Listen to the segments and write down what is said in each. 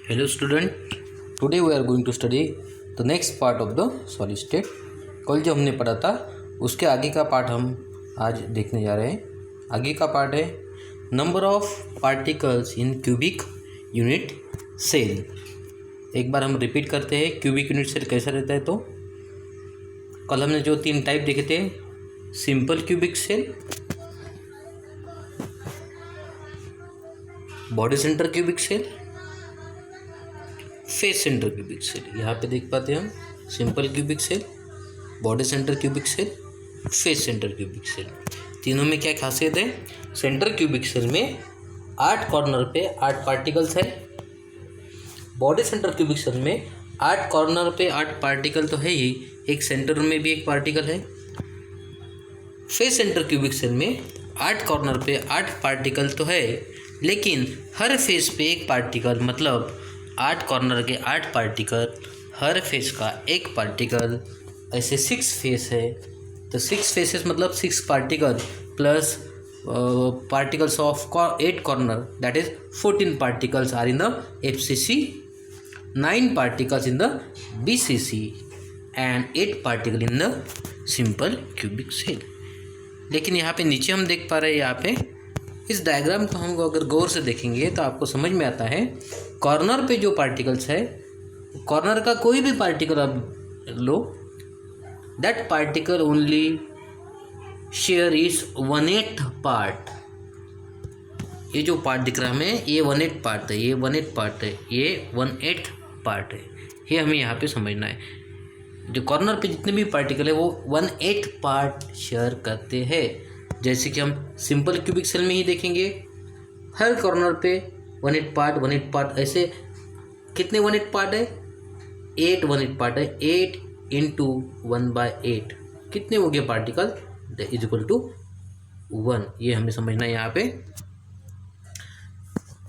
Hello student, today we are going to study the next part of the solid state। कल जो हमने पढ़ा था उसके आगे का पार्ट हम आज देखने जा रहे हैं। आगे का पार्ट है number of particles in cubic unit cell. एक बार हम रिपीट करते हैं क्यूबिक यूनिट सेल कैसा रहता है। तो कल हमने जो 3 टाइप देखे थे, simple cubic cell, body centre cubic cell, face centre cubic cell. यहाँ पे देख पाते हैं हम simple cubic cell, body centre cubic cell, face centre cubic cell. तीनों में क्या खासियत है? सेंटर क्यूबिक सेल में 8 कॉर्नर पे 8 पार्टिकल्स है। बॉडी सेंटर क्यूबिक सेल में 8 कॉर्नर पे 8 पार्टिकल तो है ही, एक सेंटर में भी एक पार्टिकल है। फेस सेंटर क्यूबिक सेल में 8 कॉर्नर पे 8 पार्टिकल तो है, लेकिन हर फेस पे एक पार्टिकल, मतलब 8 कॉर्नर के 8 पार्टिकल, हर फेस का एक पार्टिकल, ऐसे 6 फेस है। तो 6 फेसेस मतलब 6 particle plus particles of 8 corner, that is 14 particles are in the FCC, 9 particles in the BCC and 8 particle in the simple cubic cell. लेकिन यहाँ पे नीचे हम देख पा रहे हैं, यहाँ पे इस डायग्राम को हम अगर गौर से देखेंगे तो आपको समझ में आता है, कॉर्नर पे जो पार्टिकल्स है, कॉर्नर का कोई भी पार्टिकल आप लो, that particle only share is 1/8 part. ये जो पार्ट दिख रहा है हमें, ये 1/8 पार्ट है, ये 1/8 पार्ट है, ये 1/8 पार्ट है। ये हमें यहाँ पे समझना है। जो कॉर्नर पे जितने भी पार्टिकल है वो 1/8 पार्ट शेयर करते हैं। जैसे कि हम सिंपल क्यूबिक सेल में ही देखेंगे, हर कॉर्नर पे 1/8 पार्ट 1/8 पार्ट, ऐसे कितने 1/8 पार्ट है? 8 1/8 पार्ट है। 8 इंटू 1/8 कितने हो गए particle? That is equal to 1। ये हमें समझना है यहाँ पे।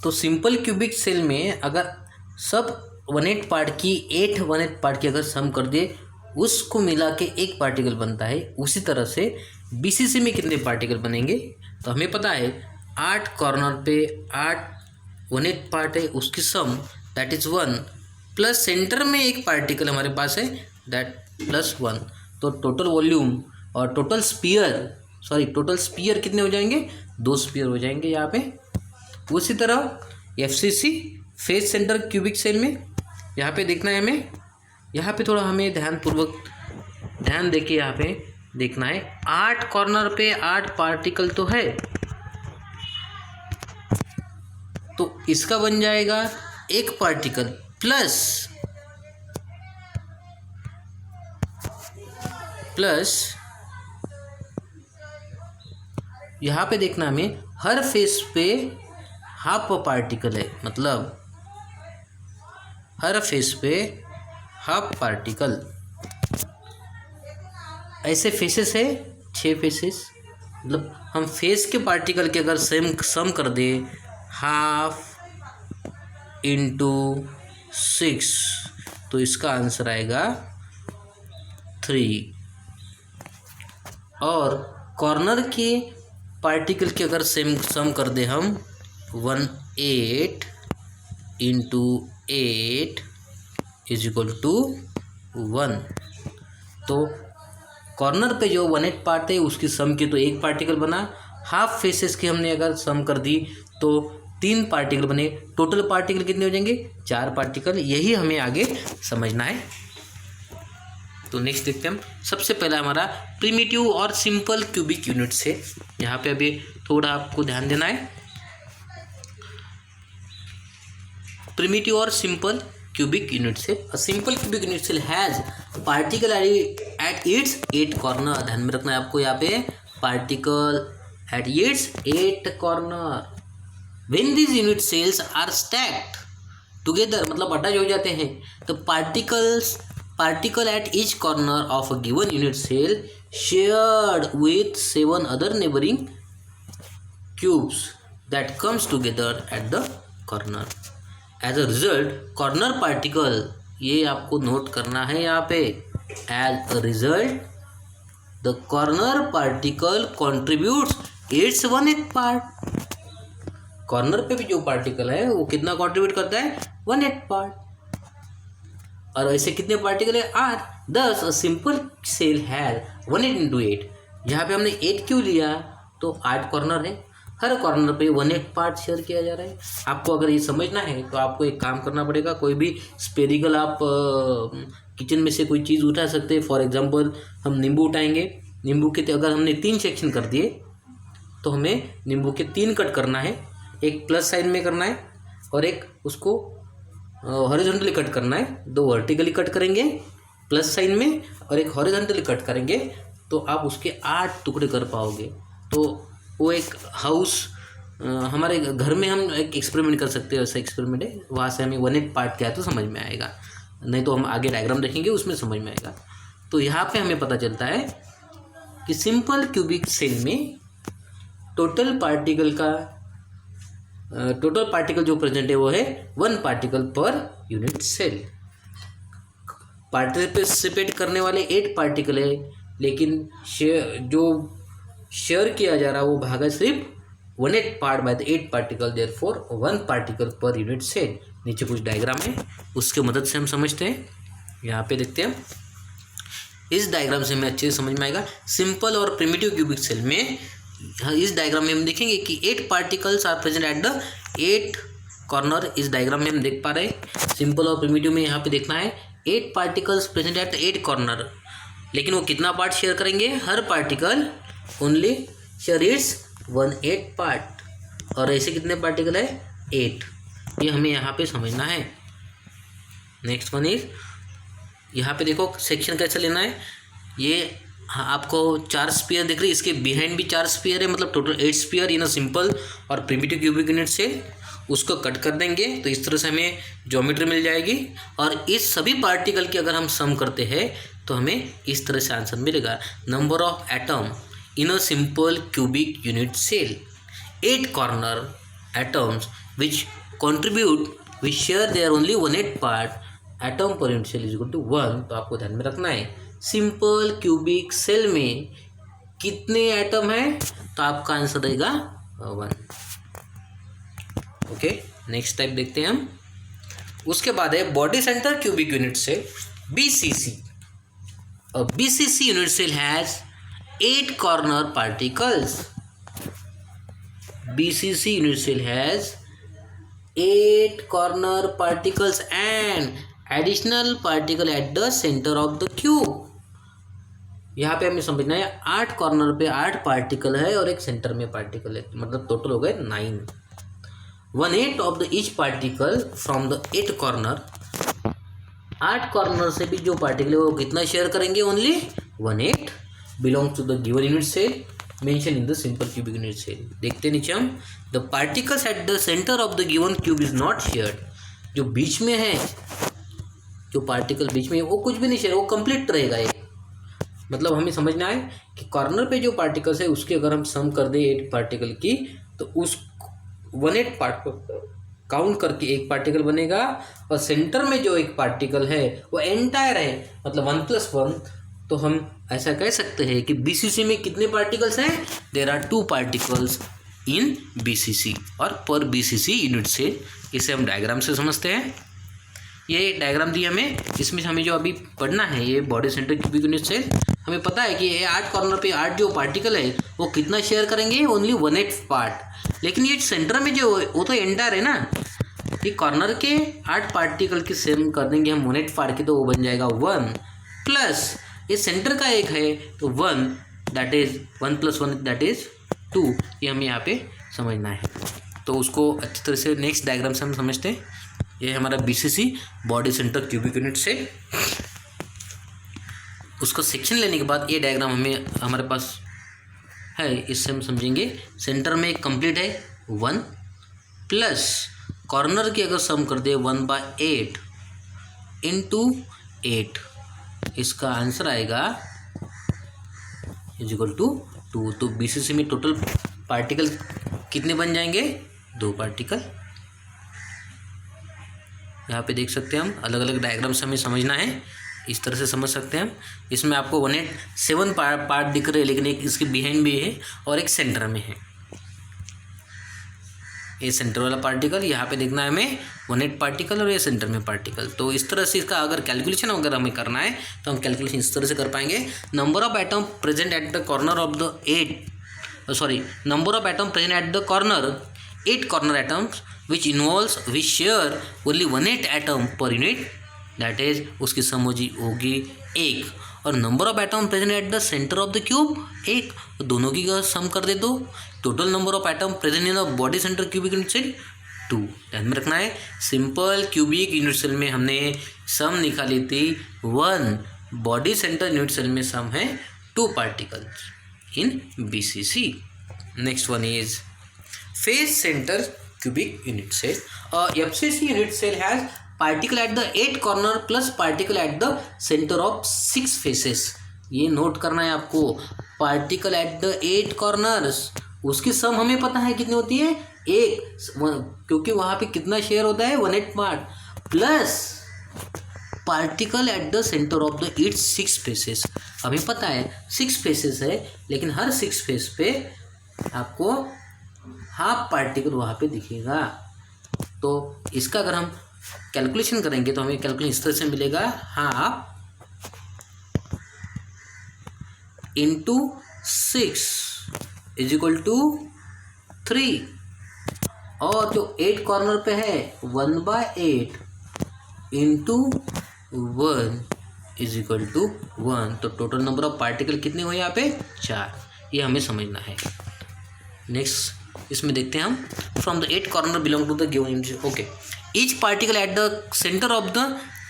तो सिंपल क्यूबिक सेल में अगर सब 1/8 पार्ट की 8 1/8 पार्ट की अगर सम कर दे, उसको मिला के एक पार्टिकल बनता है। उसी तरह से BCC में कितने पार्टिकल बनेंगे? तो हमें पता है 8 कॉर्नर पे 8 1/8 पार्ट है, उसकी सम दैट इज़ 1, प्लस सेंटर में एक पार्टिकल हमारे पास है, दैट प्लस 1। तो टोटल वॉल्यूम और टोटल स्पीयर कितने हो जाएंगे? 2 स्पीयर हो जाएंगे यहाँ पे। उसी तरह FCC face centre cubic cell में यहाँ पे देखना है हमें। यहाँ पे थोड़ा हमें ध्यान देके यहाँ पे देखना है। 8 कॉर्नर पे 8 पार्टिकल तो है, तो इसका बन जाएगा एक पार्टिकल प्लस यहाँ पे देखना हमें, हर फेस पे हाफ पार्टिकल है, मतलब हर फेस पे हाफ पार्टिकल। ऐसे फेसेस है 6 फेसेस, मतलब हम फेस के पार्टिकल के अगर सम कर दे, हाफ इंटू 6, तो इसका आंसर आएगा 3। और कॉर्नर के पार्टिकल के अगर सम कर दे हम, 1/8 इंटू 8 इज इक्वल टू 1। तो कॉर्नर पे जो 1/8 पार्ट है उसकी सम की तो एक पार्टिकल बना, हाफ फेसेस की हमने अगर सम कर दी तो 3 पार्टिकल बने। टोटल पार्टिकल कितने हो जाएंगे? 4 पार्टिकल। यही हमें आगे समझना है। तो नेक्स्ट देखते हैं हम। सबसे पहला हमारा प्रिमिटिव और सिंपल क्यूबिक यूनिट से, यहाँ पे अभी थोड़ा आपको ध्यान देना है। प्रिमिटिव और simple cubic unit cell. A simple cubic unit cell has particle at its 8 corner. ध्यान में रखना है आपको यहाँ पे, particle at its 8 corner. When these unit cells are stacked together, मतलब अटैच हो जाते हैं, तो particle at each corner of a given unit cell shared with 7 other neighboring cubes that comes together at the corner. As a result corner particle, ये आपको note करना है यहाँ पे, as a result the corner particle contributes its 1/8 part. Corner पे भी जो particle है वो कितना कंट्रीब्यूट करता है, 1/8 पार्ट। और ऐसे कितने पार्टिकल है, 8। दस अ सिंपल सेल हैज 1/8 × 8। यहाँ पे हमने 8 क्यों लिया, तो 8 कॉर्नर है, हर कॉर्नर पे 1/8 पार्ट शेयर किया जा रहा है। आपको अगर ये समझना है तो आपको एक काम करना पड़ेगा, कोई भी स्पेरिकल आप किचन में से कोई चीज़ उठा सकते हैं। फॉर एग्जांपल हम नींबू उठाएंगे, नींबू के अगर हमने 3 सेक्शन कर दिए तो हमें नींबू के 3 कट करना है, एक प्लस साइन में करना है और एक उसको हॉरिजॉन्टली कट करना है। 2 वर्टिकली कट करेंगे प्लस साइन में और एक हॉरिजॉन्टली कट करेंगे तो आप उसके 8 टुकड़े कर पाओगे। तो वो एक हाउस हमारे घर में हम एक एक्सपेरिमेंट कर सकते हैं, वैसा एक्सपेरिमेंट है, वहाँ से हमें 1/8 पार्ट क्या है तो समझ में आएगा, नहीं तो हम आगे डायग्राम देखेंगे उसमें समझ में आएगा। तो यहाँ पे हमें पता चलता है कि सिंपल क्यूबिक सेल में टोटल पार्टिकल जो प्रेजेंट है वो है 1 particle per unit cell. Participate करने वाले 8 पार्टिकल है, लेकिन जो शेयर किया जा रहा है वो भागा सिर्फ 1/8 part by the 8 particle, therefore 1 particle per unit cell. नीचे कुछ डायग्राम है उसके मदद से हम समझते हैं, यहाँ पे देखते हैं। इस डायग्राम से हमें अच्छे से समझ में आएगा। सिंपल और प्रिमिटिव क्यूबिक सेल में इस डायग्राम में हम देखेंगे कि 8 particles are present at the 8 corner. इस डायग्राम में हम देख पा रहे हैं सिंपल और प्रिमिटिव में यहाँ पे देखना है 8 पार्टिकल्स प्रेजेंट एट 8 कॉर्नर, लेकिन वो कितना पार्ट शेयर करेंगे, हर particle only share its 1/8 part. और ऐसे कितने पार्टिकल है, 8। ये हमें यहाँ पे समझना है। नेक्स्ट वन इज, यहाँ पे देखो सेक्शन कैसे लेना है। ये आपको 4 स्पीयर दिख रही है, इसके बिहाइंड भी 4 स्पीयर है, मतलब total 8 spear in a simple और प्रिमिटिव क्यूबिक यूनिट से। उसको कट कर देंगे तो इस तरह से हमें ज्योमेट्री मिल जाएगी। और इस सभी पार्टिकल की अगर हम सम करते हैं तो हमें इस तरह से आंसर मिलेगा। Number of atom in a simple cubic unit cell, 8 corner atoms which contribute which share their only 1/8 part, atom per unit cell is equal to 1। तो आपको ध्यान में रखना है सिंपल क्यूबिक सेल में कितने एटम है, तो आपका आंसर रहेगा 1। ओके, नेक्स्ट टाइप देखते हैं हम। उसके बाद है body centre cubic unit cell, BCC। और BCC unit cell has 8 corner particles. BCC unit cell has 8 corner particles and additional particle at the center of the cube। यहाँ पे हमें समझना है 8 कॉर्नर पे 8 पार्टिकल है और एक सेंटर में पार्टिकल है, मतलब टोटल हो गए 9। 1/8 of the each particle from the 8 corner. 8 corner से भी जो पार्टिकल है वो कितना शेयर करेंगे, only 1/8 belongs to the given unit cell mention in the simple cubic unit cell. देखते नीचे हम, the particles at the centre of the given cube is not shared. जो बीच में है, जो पार्टिकल बीच में है वो कुछ भी नहीं शेयर, वो कंप्लीट रहेगा। ये मतलब हमें समझना है कि कॉर्नर पे जो पार्टिकल्स है उसके अगर हम सम कर दें 8 पार्टिकल की, तो उस 1/8 पार्ट को काउंट करके एक पार्टिकल बनेगा। और सेंटर में जो एक पार्टिकल है वो एंटायर है, मतलब 1 + 1। तो हम ऐसा कह सकते हैं कि BCC में कितने पार्टिकल्स हैं, there are 2 particles in BCC और पर BCC यूनिट से। इसे हम डायग्राम से समझते हैं। ये डायग्राम दी हमें, इसमें हमें जो अभी पढ़ना है ये बॉडी सेंटर क्यूबिक यूनिट से। हमें पता है कि ये 8 कॉर्नर पे 8 जो पार्टिकल है वो कितना शेयर करेंगे, ओनली 1/8 पार्ट। लेकिन ये सेंटर में जो वो तो एंटायर है ना, ये कॉर्नर के 8 पार्टिकल की सेम कर देंगे हम 1/8 पार्ट की, तो वो बन जाएगा 1 प्लस ये सेंटर का एक है तो 1, दैट इज 1 + 1 दैट इज 2। ये हमें यहाँ पे समझना है। तो उसको अच्छी तरह से नेक्स्ट डायग्राम से हम समझते हैं। ये हमारा BCC body centre cubic unit से। उसको सेक्शन लेने के बाद ये डायग्राम हमें हमारे पास है, इससे हम समझेंगे। सेंटर में एक कंप्लीट है 1 प्लस कॉर्नर की अगर सम कर दे 1/8 × 8, इसका आंसर आएगा = 2। तो BCC में टोटल पार्टिकल कितने बन जाएंगे, 2 पार्टिकल। यहाँ पे देख सकते हैं हम, अलग अलग डायग्राम से हमें समझना है, इस तरह से समझ सकते हैं हम। इसमें आपको 1/8 पार्ट दिख रहे हैं, लेकिन एक इसके बिहाइंड भी है और एक सेंटर में है। ये सेंटर वाला पार्टिकल, यहाँ पे देखना है हमें 1/8 पार्टिकल और ये सेंटर में पार्टिकल। तो इस तरह से इसका अगर कैलकुलेशन अगर हमें करना है तो हम कैलकुलेशन इस तरह से कर पाएंगे। Number of atom present at the corner of the 8 corner atoms which share only 1/8 atom per unit, that is उसकी सम होगी 1। और number of atom present at the centre of the cube 1, दोनों की सम कर दे दो। Total number of atom present in the body centre cubic unit cell 2। ध्यान में रखना है, सिंपल क्यूबिक यूनिट सेल में हमने सम निकाली थी 1, बॉडी सेंटर यूनिट सेल में सम है 2 particles in BCC। Next one is face centre cubic unit cell. FCC unit cell has particle at the 8 corner plus particle at the center of 6 faces. ये note करना है आपको, particle at the 8 corners, उसकी सम हमें पता है कितनी होती है 1, क्योंकि वहाँ पे कितना शेयर होता है 1/8 part, plus particle at the centre of the it's 6 faces. हमें पता है 6 फेसेस है, लेकिन हर 6 फेस पे आपको हाफ पार्टिकल वहाँ पे दिखेगा। तो इसका अगर हम कैलकुलेशन करेंगे तो हमें कैलकुलेशन इस तरह से मिलेगा, half into 6 is equal to 3, और जो 8 कॉर्नर पे है 1/8 इंटू 1 इज इक्वल टू 1। तो टोटल नंबर ऑफ पार्टिकल कितने हुए यहाँ पे 4, ये हमें समझना है। नेक्स्ट इसमें देखते हैं हम, from the 8 corner belong to the given image. Okay, each particle at the centre of the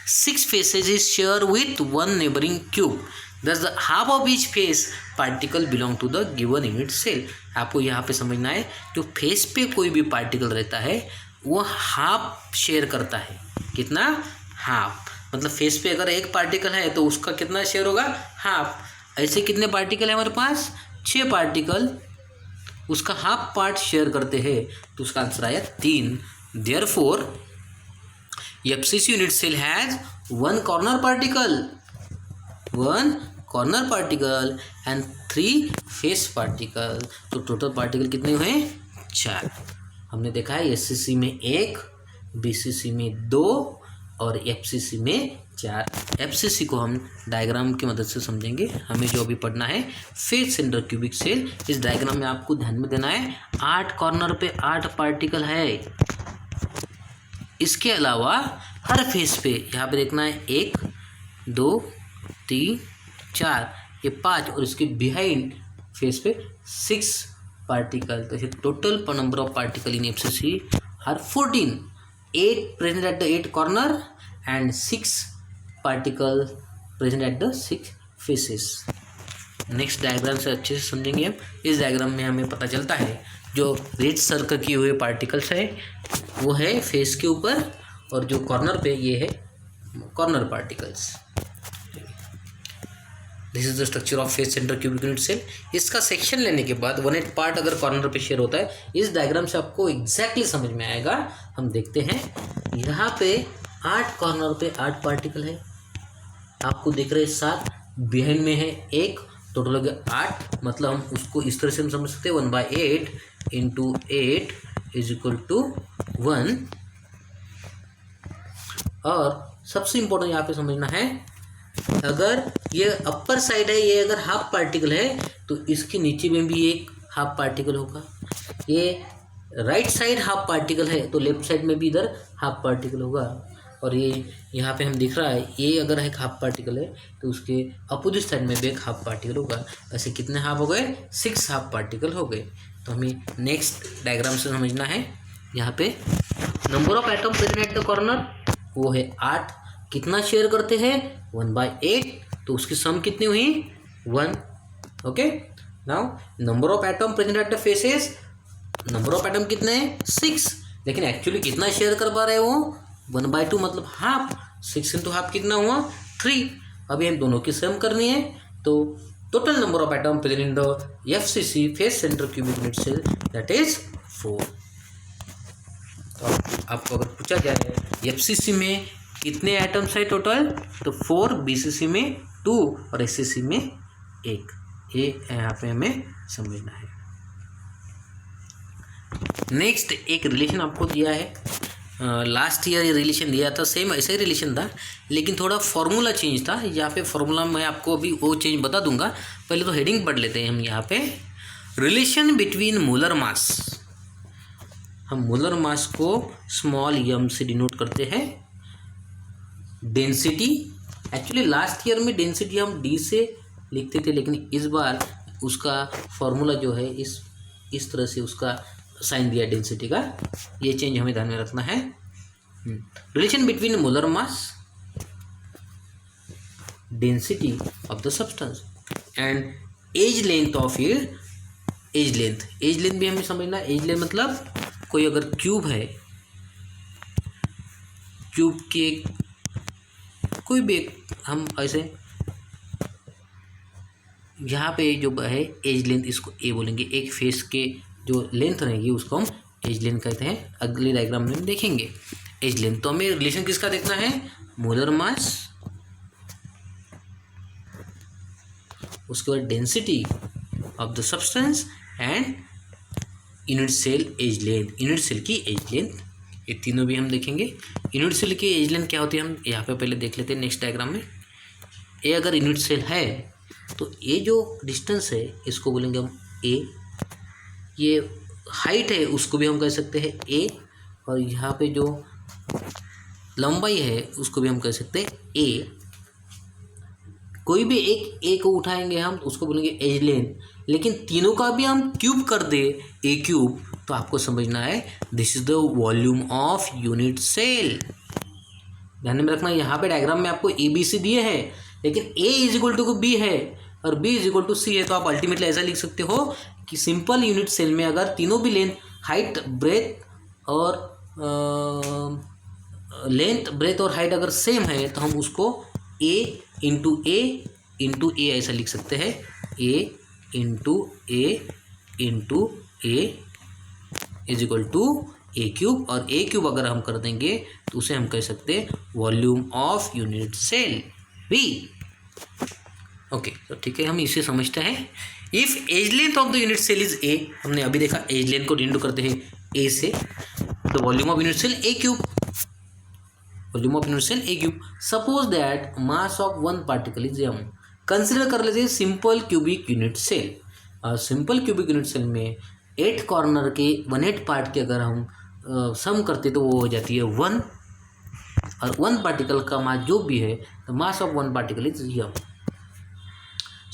6 faces is share with 1 neighbouring cube, thus the half of each face particle belong to the given unit cell. आपको यहाँ पे समझना है, जो face पे कोई भी particle रहता है वो हाफ शेयर करता है। कितना? हाफ। मतलब फेस पे अगर एक पार्टिकल है तो उसका कितना शेयर होगा? हाफ। ऐसे कितने पार्टिकल है हमारे पास? 6 पार्टिकल, उसका हाफ पार्ट शेयर करते हैं, तो उसका आंसर आया 3। Therefore FCC unit cell has 1 corner particle and 3 face particle. तो टोटल पार्टिकल कितने हुए? 4। हमने देखा है SCC में 1, BCC में 2 और FCC में 4। FCC को हम डायग्राम की मदद से समझेंगे। हमें जो अभी पढ़ना है फेस सेंटर क्यूबिक सेल, इस डायग्राम में आपको ध्यान में देना है 8 कॉर्नर पे 8 पार्टिकल है। इसके अलावा हर फेस पे यहाँ पे देखना है 1 2 3 4, ये 5, और इसके बिहाइंड फेस पे 6 पार्टिकल। तो total number of particle in FCC are 14, 8 present at the 8 corner and 6 particle present at the 6 faces. Next diagram से अच्छे से समझेंगे हम। इस डायग्राम में हमें पता चलता है जो रेड सर्कल किए हुए पार्टिकल्स है वो है फेस के ऊपर, और जो कॉर्नर पे ये है corner particles. This is the structure of face centre cubic unit cell. इसका सेक्शन लेने के बाद 1/8 पार्ट अगर कॉर्नर पे शेयर होता है, इस डायग्राम से आपको एग्जैक्टली समझ में आएगा। हम देखते हैं यहाँ पे 8 कॉर्नर पे 8 पार्टिकल है, आपको दिख रहे 7, बिहाइंड में है 1, टोटल हो गया 8। मतलब हम उसको इस तरह से हम समझ सकते हैं 1/8 इंटू 8 इज इक्वल टू 1। और सबसे इम्पोर्टेंट यहाँ पे समझना है, अगर ये अपर साइड है, ये अगर हाफ पार्टिकल है तो इसके नीचे में भी एक हाफ पार्टिकल होगा। ये राइट साइड हाफ पार्टिकल है तो लेफ्ट साइड में भी इधर हाफ पार्टिकल होगा। और ये यहाँ पे हम दिख रहा है, ये अगर एक हाफ पार्टिकल है तो उसके अपोजिट साइड में भी एक हाफ पार्टिकल होगा। ऐसे कितने हाफ हो गए? 6 हाफ पार्टिकल हो गए। तो हमें नेक्स्ट डायग्राम से समझना है। यहाँ पे number of atom present at the corner वो है 8, कितना शेयर करते हैं? 1/8, तो उसकी सम कितनी हुई? 1। Okay, now number of atom present at the faces, number of atom कितने हैं? 6, लेकिन एक्चुअली कितना शेयर कर पा रहे हैं वो? 1/2, मतलब हाफ। 6 इंटू हाफ कितना हुआ? 3। अभी हम दोनों की सम करनी है, तो total number of atom present in the FCC face centre cubic unit cell that is 4। तो आपको अगर पूछा जाए FCC में कितने एटम्स है टोटल, तो 4, BCC में 2 और SCC में 1। ये यहाँ पे हमें समझना है। नेक्स्ट एक रिलेशन आपको दिया है, लास्ट ईयर ये रिलेशन दिया था, सेम ऐसा ही रिलेशन था, लेकिन थोड़ा फॉर्मूला चेंज था। यहाँ पे फॉर्मूला मैं आपको अभी वो चेंज बता दूंगा, पहले तो हेडिंग पढ़ लेते हैं हम। यहाँ पे रिलेशन बिटवीन मोलर मास, हम मोलर मास को स्मॉल m से डिनोट करते हैं। डेंसिटी, एक्चुअली लास्ट ईयर में डेंसिटी हम d से लिखते थे, लेकिन इस बार उसका फॉर्मूला जो है इस तरह से उसका साइन दिया डेंसिटी का, ये चेंज हमें ध्यान में रखना है। Relation between molar mass, density of the substance and edge length of edge length भी हमें समझना। एज लेंथ मतलब कोई अगर क्यूब है, क्यूब के कोई भी हम ऐसे यहाँ पे जो है एज लेंथ, इसको ए बोलेंगे। एक फेस के जो लेंथ रहेगी उसको हम एज लेंथ कहते हैं। अगले डायग्राम में हम देखेंगे एज लेंथ। तो हमें रिलेशन किसका देखना है, मोलर मास, उसके बाद density of the substance and unit cell edge length, unit cell की एज लेंथ। ये तीनों भी हम देखेंगे। यूनिट सेल की एज लेंथ क्या होती है हम यहाँ पे पहले देख लेते हैं नेक्स्ट डायग्राम में। ए अगर यूनिट सेल है तो ये जो डिस्टेंस है इसको बोलेंगे हम ए, ये हाइट है उसको भी हम कह सकते हैं ए, और यहाँ पे जो लंबाई है उसको भी हम कह सकते हैं ए। कोई भी एक ए को उठाएंगे हम उसको बोलेंगे एज लेंथ, लेकिन तीनों का भी हम क्यूब कर दे ए क्यूब, तो आपको समझना है this is the volume of unit cell. ध्यान में रखना, यहाँ पे डायग्राम में आपको ए बी सी दिए हैं, लेकिन ए इज इक्वल टू बी है और बी इज इक्वल टू सी है, तो आप अल्टीमेटली ऐसा लिख सकते हो कि सिंपल यूनिट सेल में अगर तीनों भी लेंथ, हाइट, ब्रेथ और हाइट अगर सेम है तो हम उसको ए इंटू ए ऐसा लिख सकते हैं। A into A is equal to A cube, और ए क्यूब अगर हम कर देंगे तो उसे हम कह सकते हैं volume of unit cell V. Okay, तो ठीक है, हम इसे समझते हैं। If edge length of the unit cell is a, हमने अभी देखा एज लेंथ को डिनोट करते हैं ए से, तो volume of unit cell a cube, volume of unit cell a cube. Suppose that mass of one particle is m, consider कर लेते हैं सिंपल क्यूबिक यूनिट सेल। और सिंपल क्यूबिक यूनिट सेल में 8 corner के 1/8 part के अगर हम सम करते तो वो हो जाती है 1, और 1 पार्टिकल का मास जो भी है, the mass of 1 particle is m।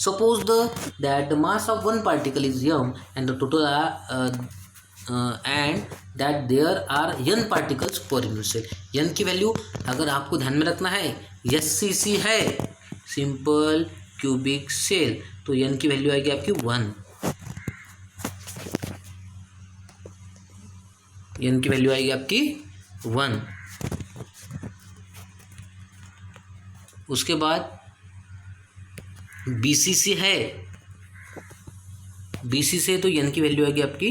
Suppose that the mass of one particle is m and the total and that there are n particles per unit cell। n की वैल्यू अगर आपको ध्यान में रखना है SCC है, सिंपल क्यूबिक सेल, तो n की वैल्यू आएगी आपकी 1, n की वैल्यू आएगी आपकी 1। उसके बाद BCC है, BC से तो n की वैल्यू आएगी आपकी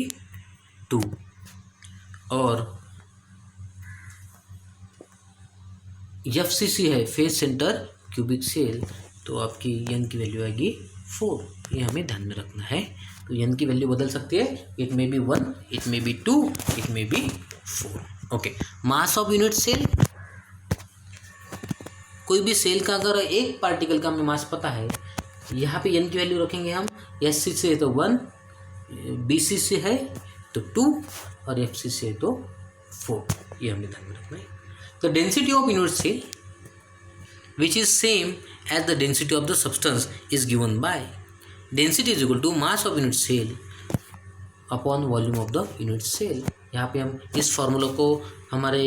2, और FCC है, फेस सेंटर क्यूबिक सेल, तो आपकी n की वैल्यू आएगी 4। ये हमें ध्यान में रखना है। तो n की वैल्यू बदल सकती है, it may be 1, it may be 2, it may be 4। Okay, mass of unit cell, कोई भी सेल का अगर एक पार्टिकल का हमें मास पता है, यहाँ पे n की वैल्यू रखेंगे हम। SCC है तो 1, BCC है तो 2, और FCC है तो 4। ये हमें ध्यान में रखना है। तो density of unit cell which is same as the density of the substance is given by density is equal to mass of unit cell upon volume of the unit cell. यहाँ पे हम इस फार्मूला को हमारे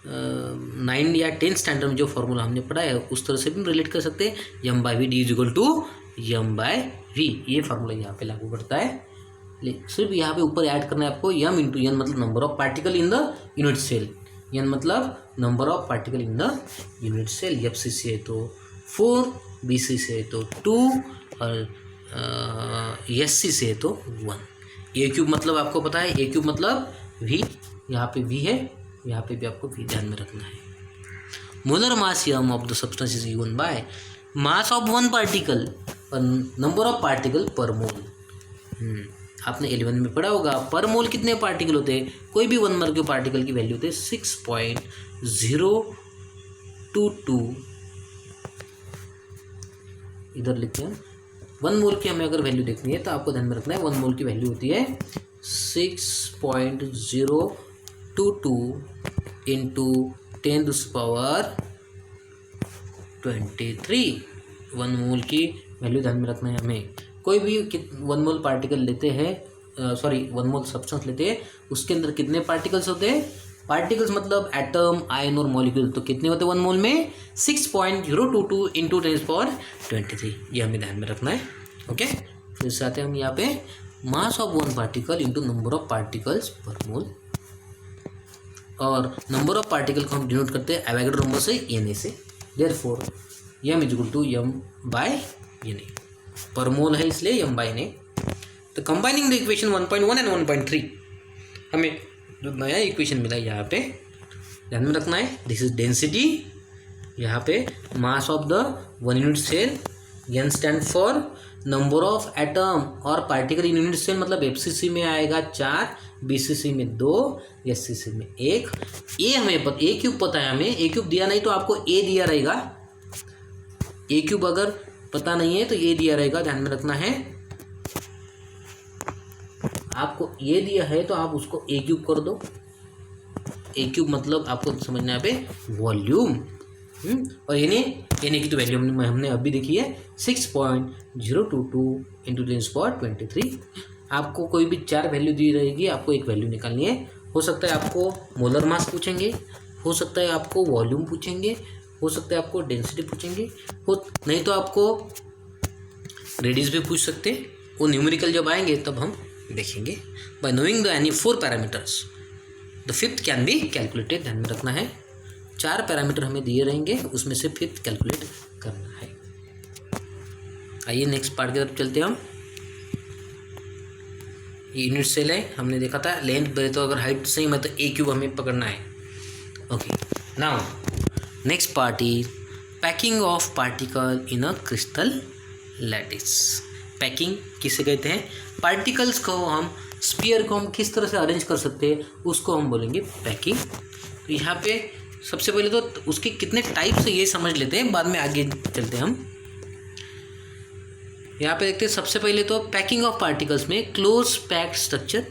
9 या 10 standard में जो formula हमने पढ़ा है उस तरह से भी रिलेट कर सकते हैं। m/v is equal to m/v, ये फार्मूला यहाँ पे लागू पड़ता है। सिर्फ यहाँ पे ऊपर ऐड करना है आपको m इंटू n मतलब number of particle in the unit cell, n मतलब number of particle in the unit cell. FCC है तो 4, BCC है तो 2, और SCC है तो 1। ए क्यूब मतलब आपको पता है, ए क्यूब मतलब v, यहाँ पे v है, यहाँ पे भी आपको v ध्यान में रखना है। Molar mass m of the substance is given by mass of one particle और नंबर ऑफ पार्टिकल पर मोल। आपने 11 में पढ़ा होगा, पर मोल कितने पार्टिकल होते हैं, कोई भी 1 मोल के पार्टिकल की वैल्यू होती है 6.022। इधर लिखते हैं 1 मोल की हमें अगर वैल्यू देखनी है तो आपको ध्यान में रखना है 1 मोल की वैल्यू होती है 6.022 इंटू 10⁻23। 1 मोल की वैल्यू ध्यान में रखना है हमें। कोई भी 1 मोल पार्टिकल लेते हैं, 1 मोल सब्सटेंस लेते हैं, उसके अंदर कितने पार्टिकल्स होते हैं, पार्टिकल्स मतलब एटम, आयन और मॉलिक्यूल, तो कितने होते हैं 1 मोल में 6.022 इंटू 10⁻23। ये हमें ध्यान में रखना है। ओके, फिर से आते हैं हम यहाँ पे mass of 1 particle into number of particles पर मोल, और नंबर ऑफ पार्टिकल को हम डिनोट करते हैं एवोगैड्रो नंबर से, Na से। Therefore m equal to m/Na, per मोल है इसलिए m/Na। तो कंबाइनिंग द इक्वेशन 1.1 एंड 1.3, हमें जो नया इक्वेशन मिला यहाँ पे ध्यान में रखना है, दिस इज डेंसिटी, यहाँ पे mass of the 1 unit cell, n stand for number of atom और पार्टिकल इन यूनिट सेल, मतलब FCC में आएगा 4, BCC में 2, SCC में 1। ए हमें ए क्यूब पता है हमें, ए क्यूब दिया नहीं तो आपको ए दिया रहेगा, ए क्यूब अगर पता नहीं है तो ये दिया रहेगा, ध्यान में रखना है। आपको ये दिया है तो आप उसको ए क्यूब कर दो, ए क्यूब मतलब आपको समझना है पे वॉल्यूम। और ये की तो वैल्यू हमने अभी देखी है 6.022 इंटू 10⁻23। आपको कोई भी 4 वैल्यू दी रहेगी, आपको एक वैल्यू निकालनी है। हो सकता है आपको मोलर मास पूछेंगे, हो सकता है आपको वॉल्यूम पूछेंगे, हो सकता है आपको डेंसिटी पूछेंगे, हो नहीं तो आपको रेडियस भी पूछ सकते हैं। वो न्यूमेरिकल जब आएंगे तब हम देखेंगे। Bye knowing the any 4 parameters the 5th can be calculated. ध्यान में रखना है 4 पैरामीटर हमें दिए रहेंगे, उसमें से 5th कैलकुलेट करना है। आइए नेक्स्ट पार्ट की तरफ चलते हैं हम। यूनिट सेल है, हमने देखा था लेंथ ब्रेथ, तो अगर हाइट सेम है तो ए क्यूब हमें पकड़ना है। Okay, now next part is packing of particle in a crystal lattice. Packing किसे कहते हैं, पार्टिकल्स को हम, स्फीयर को हम किस तरह से अरेंज कर सकते हैं उसको हम बोलेंगे पैकिंग। तो यहाँ पे सबसे पहले तो उसके कितने टाइप से ये समझ लेते हैं, बाद में आगे चलते हैं हम। यहाँ पे देखते हैं सबसे पहले तो पैकिंग ऑफ पार्टिकल्स में क्लोज पैक्ड स्ट्रक्चर,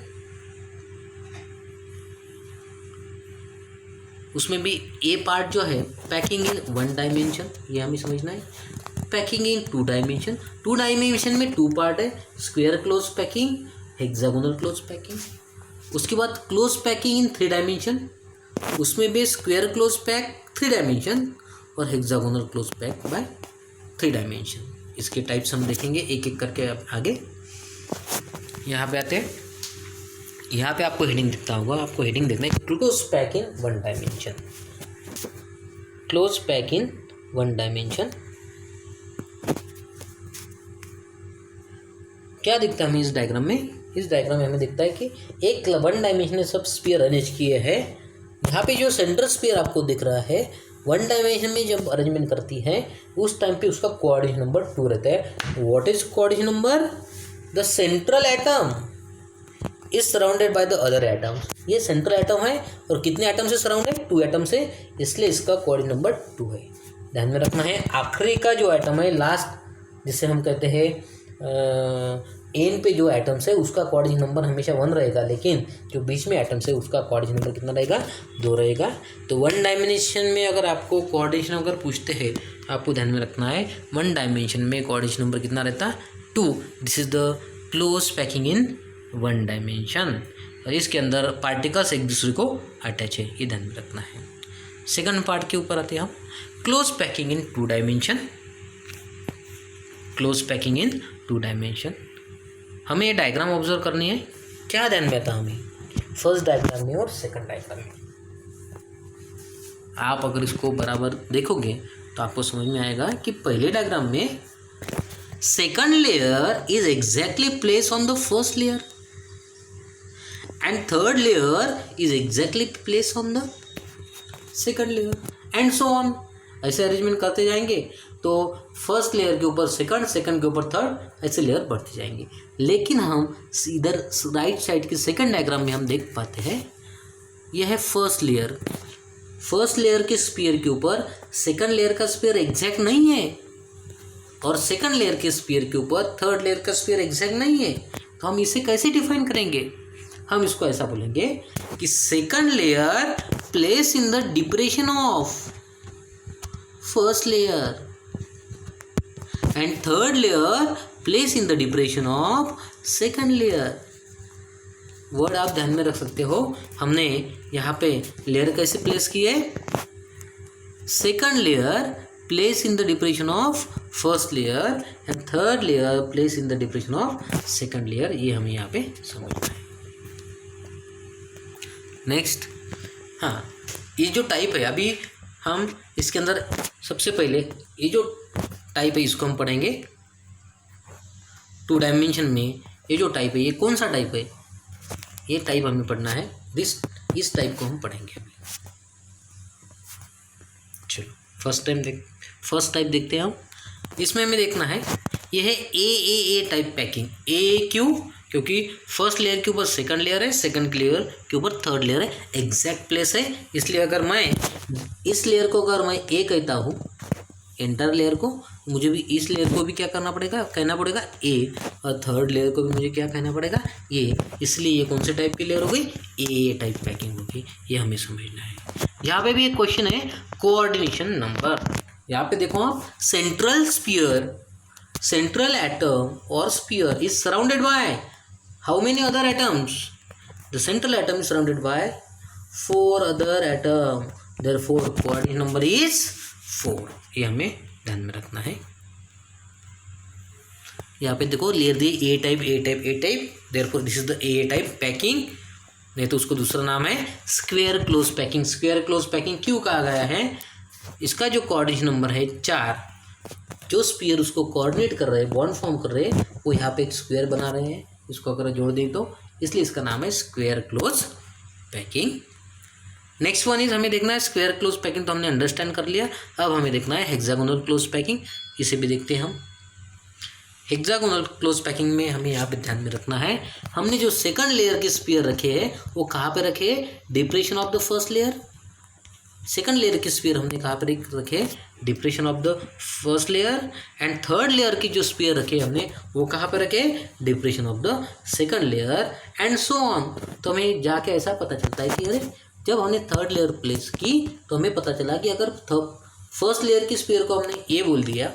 उसमें भी ए पार्ट जो है पैकिंग इन 1 डायमेंशन, ये हमें समझना है। पैकिंग इन 2 डायमेंशन, 2 डायमेंशन में 2 पार्ट है, square close packing, hexagonal close packing. उसके बाद क्लोज पैकिंग इन 3 डायमेंशन, उसमें भी स्क्वायर क्लोज पैक 3 डायमेंशन और hexagonal close pack by 3 dimension. इसके टाइप्स हम देखेंगे एक एक करके आगे। यहाँ पे आते हैं, यहाँ पे आपको हेडिंग दिखता होगा, आपको हेडिंग देखना है क्लोज पैक इन 1 डायमेंशन। क्लोज पैक इन 1 डायमेंशन क्या दिखता है हमें इस डायग्राम में, इस डायग्राम में हमें दिखता है कि एक 1 डायमेंशन में सब स्फीयर अरेंज किए हैं। यहाँ पे जो सेंटर स्फीयर आपको दिख रहा है 1 डायमेंशन में जब अरेंजमेंट करती है उस टाइम पे उसका कोऑर्डिनेशन नंबर 2 रहता है। What is coordination number, the central atom is surrounded by the other atom. ये सेंट्रल एटम है और कितने एटम से सराउंडेड, 2 एटम से, इसलिए इसका कोऑर्डिनेशन नंबर 2 है। ध्यान में रखना है आखिरी का जो एटम है, लास्ट, जिसे हम कहते हैं एन पे जो एटम्स है उसका कोऑर्डिनेशन नंबर हमेशा 1 रहेगा, लेकिन जो बीच में एटम्स है उसका कोऑर्डिनेशन नंबर कितना रहेगा, 2 रहेगा। तो 1 डायमेंशन में अगर आपको कोऑर्डिनेशन अगर पूछते हैं, आपको ध्यान में रखना है 1 डायमेंशन में कोऑर्डिनेशन नंबर कितना रहता है, 2। This is the close packing in 1 dimension. और इसके अंदर पार्टिकल्स एक दूसरे को अटैच है, ये ध्यान में रखना है। सेकंड पार्ट के ऊपर आते हैं हम, क्लोज पैकिंग इन 2 डायमेंशन। क्लोज पैकिंग इन 2 डायमेंशन, हमें ये डायग्राम ऑब्जर्व करनी है। क्या ध्यान में आता हमें, फर्स्ट डायग्राम में और सेकंड डायग्राम में। आप अगर इसको बराबर देखोगे तो आपको समझ में आएगा कि पहले डायग्राम में second layer is exactly place on the first layer and third layer is exactly place on the second layer and so on. ऐसे अरेंजमेंट करते जाएंगे तो फर्स्ट लेयर के ऊपर सेकंड, सेकंड के ऊपर थर्ड, ऐसे लेयर बढ़ते जाएंगे। लेकिन हम इधर राइट साइड के सेकंड डायग्राम में हम देख पाते हैं यह है फर्स्ट लेयर। फर्स्ट लेयर के स्फीयर के ऊपर सेकंड लेयर का स्फीयर एग्जैक्ट नहीं है और सेकंड लेयर के स्फीयर के ऊपर थर्ड लेयर का स्फीयर एग्जैक्ट नहीं है। तो हम इसे कैसे डिफाइन करेंगे? हम इसको ऐसा बोलेंगे कि second layer place in the depression of first layer and third layer place in the depression of second layer. Word आप ध्यान में रख सकते हो। हमने यहाँ पे लेयर कैसे प्लेस की है? Second layer place in the depression of first layer and third layer place in the depression of second layer. ये हमें यहाँ पे समझना है। नेक्स्ट, हाँ, ये जो टाइप है, अभी हम इसके अंदर सबसे पहले ये जो टाइप है इसको हम पढ़ेंगे। 2 डायमेंशन में ये जो टाइप है, ये कौन सा टाइप है? ये टाइप हमें पढ़ना है। इस टाइप को हम पढ़ेंगे अभी। चलो फर्स्ट टाइप देखते हैं हम। इसमें हमें देखना है ये है ए टाइप पैकिंग। ए क्यों? क्योंकि फर्स्ट लेयर के ऊपर सेकंड लेयर है, सेकंड लेयर के ऊपर थर्ड लेयर है, एग्जैक्ट प्लेस है। इसलिए अगर मैं इस लेयर को अगर मैं ए कहता हूँ, एंटर लेयर को, मुझे भी इस लेयर को भी क्या करना पड़ेगा? कहना पड़ेगा ए, और थर्ड लेयर को भी मुझे क्या कहना पड़ेगा? ए। इसलिए ये कौन से टाइप की लेयर हो गई? ए टाइप पैकिंग होगी। ये हमें समझना है। यहाँ पे भी एक क्वेश्चन है कोऑर्डिनेशन नंबर। यहाँ पे देखो आप, सेंट्रल स्फीयर, सेंट्रल एटम और sphere is surrounded by how many other atoms? The central atom is surrounded by 4 other atom, therefore coordination number is 4। ये हमें ध्यान में रखना है। यहाँ पे देखो layer the A type, therefore this is the A type packing, नहीं तो उसको दूसरा नाम है square close packing. Square close packing क्यों कहा गया है? इसका जो कोऑर्डिनेशन नंबर है 4, जो स्फीयर उसको कोऑर्डिनेट कर रहे हैं, बॉन्ड फॉर्म कर रहे हैं, वो यहाँ पे एक स्क्वायर बना रहे हैं। इसको अगर जोड़ दें तो इसलिए इसका नाम है square close packing. Next one is, हमें देखना है स्क्वायर क्लोज पैकिंग, तो हमने अंडरस्टैंड कर लिया। अब हमें देखना है हेक्सागोनल क्लोज पैकिंग। इसे भी देखते हैं हम। हेक्सागोनल क्लोज पैकिंग में हमें यहाँ पे ध्यान में रखना है, हमने जो सेकंड लेयर के स्फीयर रखे हैं वो कहाँ पे रखे हैं? Depression of the first layer. Second layer के स्फीयर हमने कहाँ पे रखे? Depression of the first layer. And third layer की जो स्फीयर रखे हमने वो कहाँ पे रखे? Depression of the second layer and so on. तो हमें जाके ऐसा पता चलता है कि अरे जब हमने थर्ड लेयर प्लेस की तो हमें पता चला कि अगर फर्स्ट लेयर की स्फीयर को हमने ए बोल दिया,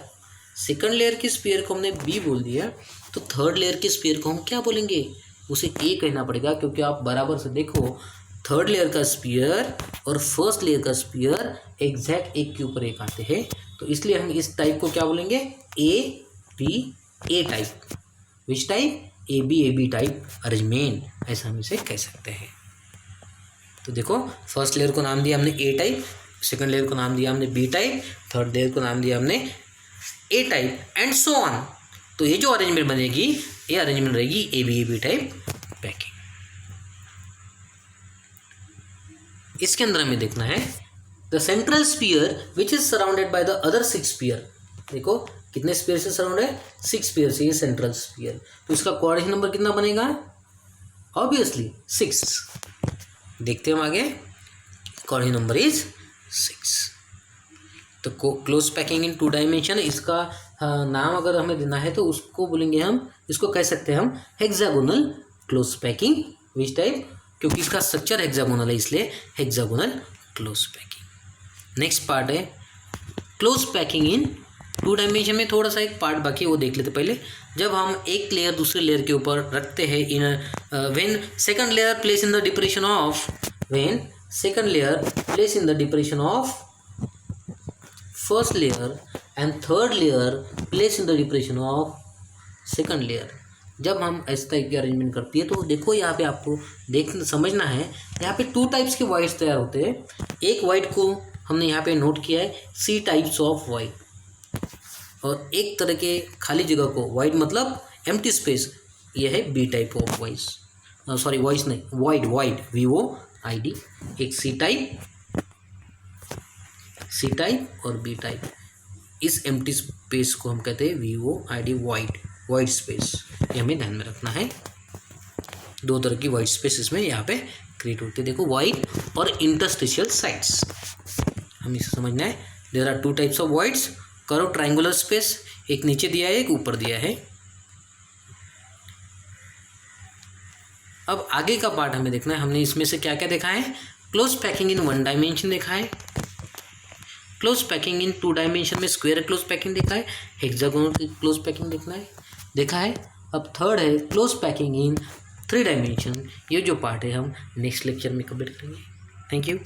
सेकंड लेयर की स्फीयर को हमने बी बोल दिया, तो थर्ड लेयर की स्फीयर को हम क्या बोलेंगे? उसे ए कहना पड़ेगा। क्योंकि आप बराबर से देखो, थर्ड लेयर का स्फीयर और फर्स्ट लेयर का स्फीयर एग्जैक्ट एक के ऊपर एक आते हैं। तो इसलिए हम इस टाइप को क्या बोलेंगे? A B A type. Which type? A B type arrangement, ऐसा हम इसे कह सकते हैं। तो देखो, फर्स्ट लेयर को नाम दिया हमने ए टाइप, सेकंड लेयर को नाम दिया हमने बी टाइप, थर्ड लेयर को नाम दिया हमने ए टाइप एंड सो ऑन। तो ये जो अरेंजमेंट बनेगी, ये अरेंजमेंट रहेगी ए बी टाइप पैकिंग। इसके अंदर हमें देखना है the central sphere which is surrounded by the other 6 sphere. देखो कितने स्फीयर से सराउंड है? 6 स्फीयर से ये सेंट्रल स्फीयर। तो इसका कोऑर्डिनेशन नंबर कितना बनेगा? ऑब्वियसली 6। देखते हैं हम आगे। Coordination number is 6। तो क्लोज पैकिंग इन 2 डायमेंशन, इसका नाम अगर हमें देना है तो उसको बोलेंगे हम, इसको कह सकते हैं हम hexagonal close packing. Which type? क्योंकि इसका स्ट्रक्चर हेक्सागोनल है, इसलिए hexagonal close packing. Next part है क्लोज पैकिंग इन 2 डायमेंशन में। थोड़ा सा एक पार्ट बाकी है, वो देख लेते पहले। जब हम एक लेयर दूसरे लेयर के ऊपर रखते हैं, in when second layer place in the depression of, when second layer place in the depression of first layer and third layer place in the depression of second layer. जब हम इस type की arrangement करती है तो देखो यहाँ पे आपको समझना है, यहाँ पे 2 टाइप्स के वाइट्स तैयार होते हैं। एक वाइट को हमने यहाँ पे नोट किया है सी टाइप्स ऑफ वाइट, और एक तरह के खाली जगह को वाइट मतलब एम्प्टी स्पेस, ये है B type of voids. Sorry voids नहीं, वाइड VOID। एक सी टाइप सी टाइप और बी टाइप। इस एम्प्टी स्पेस को हम कहते हैं VOID, वाइड स्पेस। ये हमें ध्यान में रखना है। दो तरह की वाइड स्पेस इसमें यहाँ पे क्रिएट होती है। देखो वाइड और इंटरस्टिशियल साइड्स, हमें इसे समझना है। There are 2 types of voids, curve triangular space, एक नीचे दिया है एक ऊपर दिया है। अब आगे का पार्ट हमें देखना है। हमने इसमें से क्या क्या देखा है? क्लोज पैकिंग इन 1 डायमेंशन देखा है, क्लोज पैकिंग इन 2 डायमेंशन में स्क्वायर क्लोज पैकिंग देखा है, हेक्सागोनल क्लोज पैकिंग देखा है। अब थर्ड है क्लोज पैकिंग इन 3 डायमेंशन। ये जो पार्ट है हम नेक्स्ट लेक्चर में कवर करेंगे। Thank you.